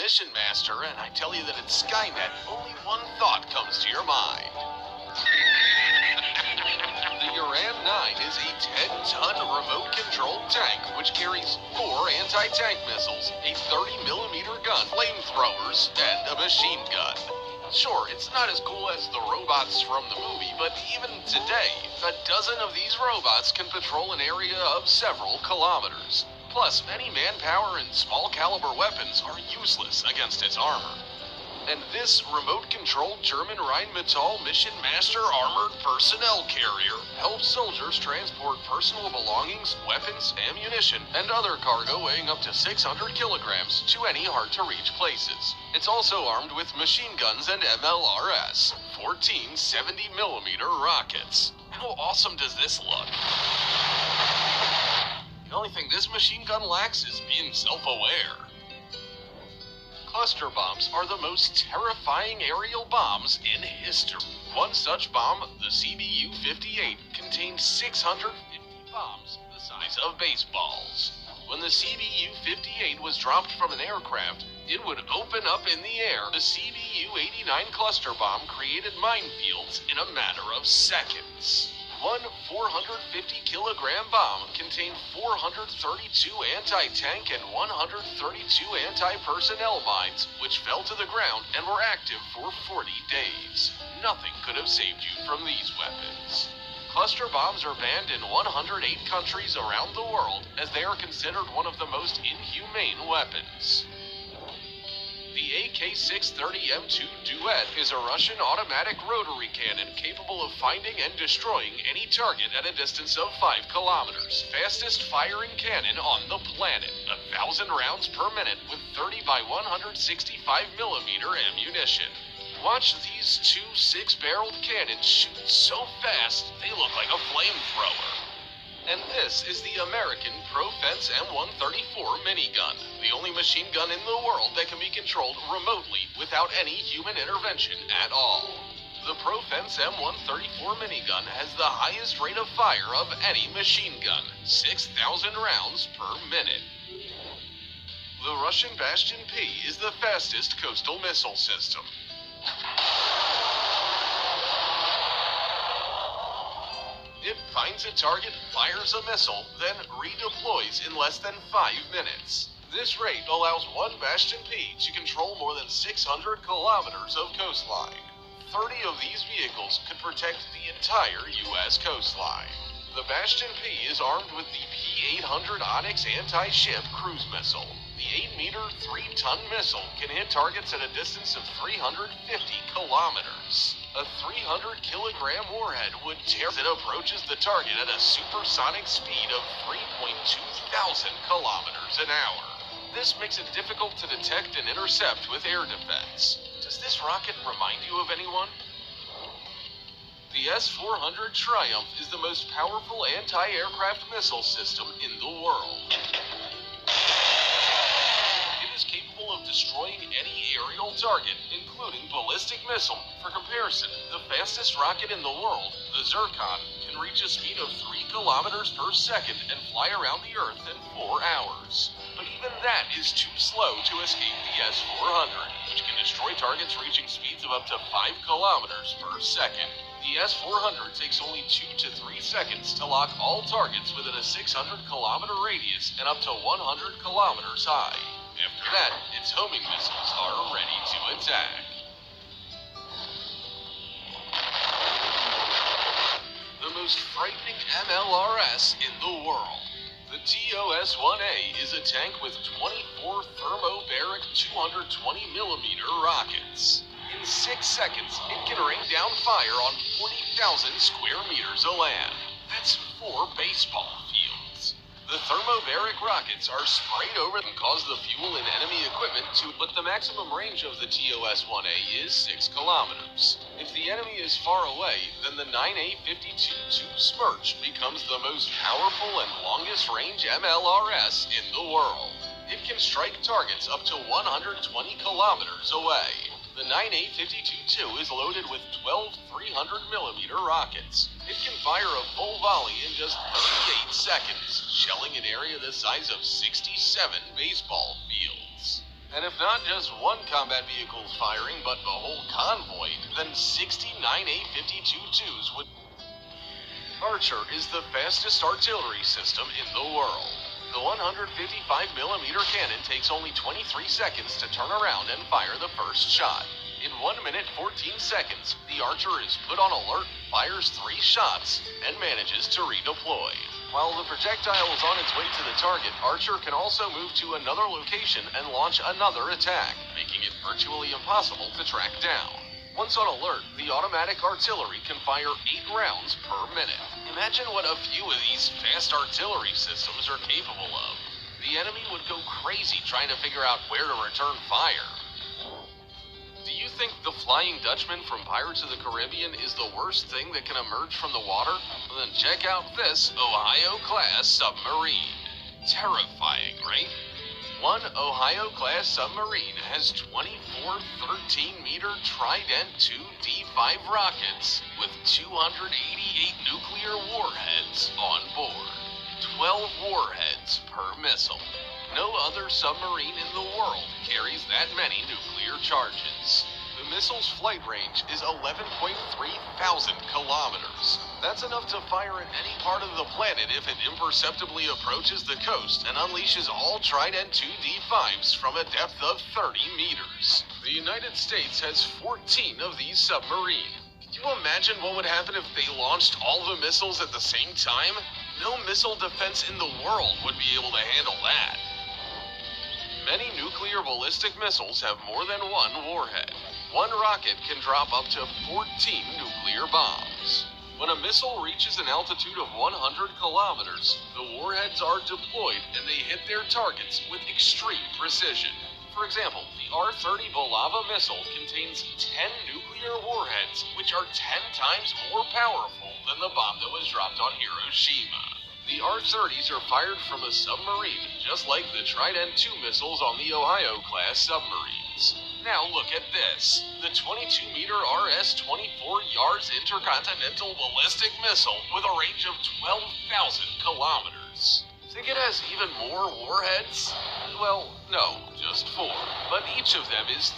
mission master and I tell you that it's Skynet, only one thought comes to your mind. The Uran 9 is a 10-ton remote-controlled tank which carries 4 anti-tank missiles, a 30mm gun, flamethrowers, and a machine gun. Sure, it's not as cool as the robots from the movie, but even today, a dozen of these robots can patrol an area of several kilometers. Plus, any manpower and small-caliber weapons are useless against its armor. And this remote-controlled German Rheinmetall Mission Master Armored Personnel Carrier helps soldiers transport personal belongings, weapons, ammunition, and other cargo weighing up to 600 kilograms to any hard-to-reach places. It's also armed with machine guns and MLRS, 14 70mm rockets. How awesome does this look? The only thing this machine gun lacks is being self-aware. Cluster bombs are the most terrifying aerial bombs in history. One such bomb, the CBU-58, contained 650 bombs the size of baseballs. When the CBU-58 was dropped from an aircraft, it would open up in the air. The CBU-89 cluster bomb created minefields in a matter of seconds. One 450-kilogram bomb contained 432 anti-tank and 132 anti-personnel mines, which fell to the ground and were active for 40 days. Nothing could have saved you from these weapons. Cluster bombs are banned in 108 countries around the world, as they are considered one of the most inhumane weapons. The AK-630M2 Duet is a Russian automatic rotary cannon capable of finding and destroying any target at a distance of 5 kilometers. Fastest firing cannon on the planet, 1,000 rounds per minute with 30 by 165mm ammunition. Watch these two 6-barreled cannons shoot so fast they look like a flamethrower. And this is the American Pro-Fence M134 minigun, the only machine gun in the world that can be controlled remotely without any human intervention at all. The Pro-Fence M134 minigun has the highest rate of fire of any machine gun, 6,000 rounds per minute. The Russian Bastion P is the fastest coastal missile system. It finds a target, fires a missile, then redeploys in less than 5 minutes. This rate allows one Bastion P to control more than 600 kilometers of coastline. 30 of these vehicles could protect the entire U.S. coastline. The Bastion P is armed with the P-800 Onyx anti-ship cruise missile. The 8-meter, 3-ton missile can hit targets at a distance of 350 kilometers. A 300-kilogram warhead would tear as it approaches the target at a supersonic speed of 3.2 thousand kilometers an hour. This makes it difficult to detect and intercept with air defense. Does this rocket remind you of anyone? The S-400 Triumph is the most powerful anti-aircraft missile system in the world. It is capable of destroying any aerial target, including ballistic missile. For comparison, the fastest rocket in the world, the Zircon, can reach a speed of 3 kilometers per second and fly around the Earth in 4 hours. But even that is too slow to escape the S-400, which can destroy targets reaching speeds of up to 5 kilometers per second. The S-400 takes only 2 to 3 seconds to lock all targets within a 600-kilometer radius and up to 100 kilometers high. After that, its homing missiles are ready to attack. The most frightening MLRS in the world. The TOS-1A is a tank with 24 thermobaric 220mm rockets. In 6 seconds, it can rain down fire on 40,000 square meters of land. That's 4 baseball fields. The thermobaric rockets are sprayed over and cause the fuel in enemy equipment to, but the maximum range of the TOS-1A is 6 kilometers. If the enemy is far away, then the 9A-52 Smirch becomes the most powerful and longest range MLRS in the world. It can strike targets up to 120 kilometers away. The 9A-52 is loaded with 12 300mm rockets. It can fire a full volley in just 38 seconds, shelling an area the size of 67 baseball fields. And if not just one combat vehicle's firing, but the whole convoy, then 69 A-52-2s would... Archer is the fastest artillery system in the world. The 155mm cannon takes only 23 seconds to turn around and fire the first shot. In 1 minute 14 seconds, the Archer is put on alert, fires 3 shots, and manages to redeploy. While the projectile is on its way to the target, Archer can also move to another location and launch another attack, making it virtually impossible to track down. Once on alert, the automatic artillery can fire 8 rounds per minute. Imagine what a few of these fast artillery systems are capable of. The enemy would go crazy trying to figure out where to return fire. Do you think the Flying Dutchman from Pirates of the Caribbean is the worst thing that can emerge from the water? Well, then check out this Ohio-class submarine. Terrifying, right? One Ohio-class submarine has 24 13-meter Trident II D5 rockets with 288 nuclear warheads on board. 12 warheads per missile. No other submarine in the world carries that many nuclear charges. The missile's flight range is 11.3 thousand kilometers. That's enough to fire at any part of the planet if it imperceptibly approaches the coast and unleashes all Trident II D5s from a depth of 30 meters. The United States has 14 of these submarines. Can you imagine what would happen if they launched all the missiles at the same time? No missile defense in the world would be able to handle that. Many nuclear ballistic missiles have more than one warhead. One rocket can drop up to 14 nuclear bombs. When a missile reaches an altitude of 100 kilometers, the warheads are deployed and they hit their targets with extreme precision. For example, the R-30 Bulava missile contains 10 nuclear warheads, which are 10 times more powerful than the bomb that was dropped on Hiroshima. The R-30s are fired from a submarine, just like the Trident II missiles on the Ohio-class submarines. Now look at this. The 22-meter RS-24 Yards intercontinental ballistic missile with a range of 12,000 kilometers. Think it has even more warheads? Well, no, just 4. But each of them is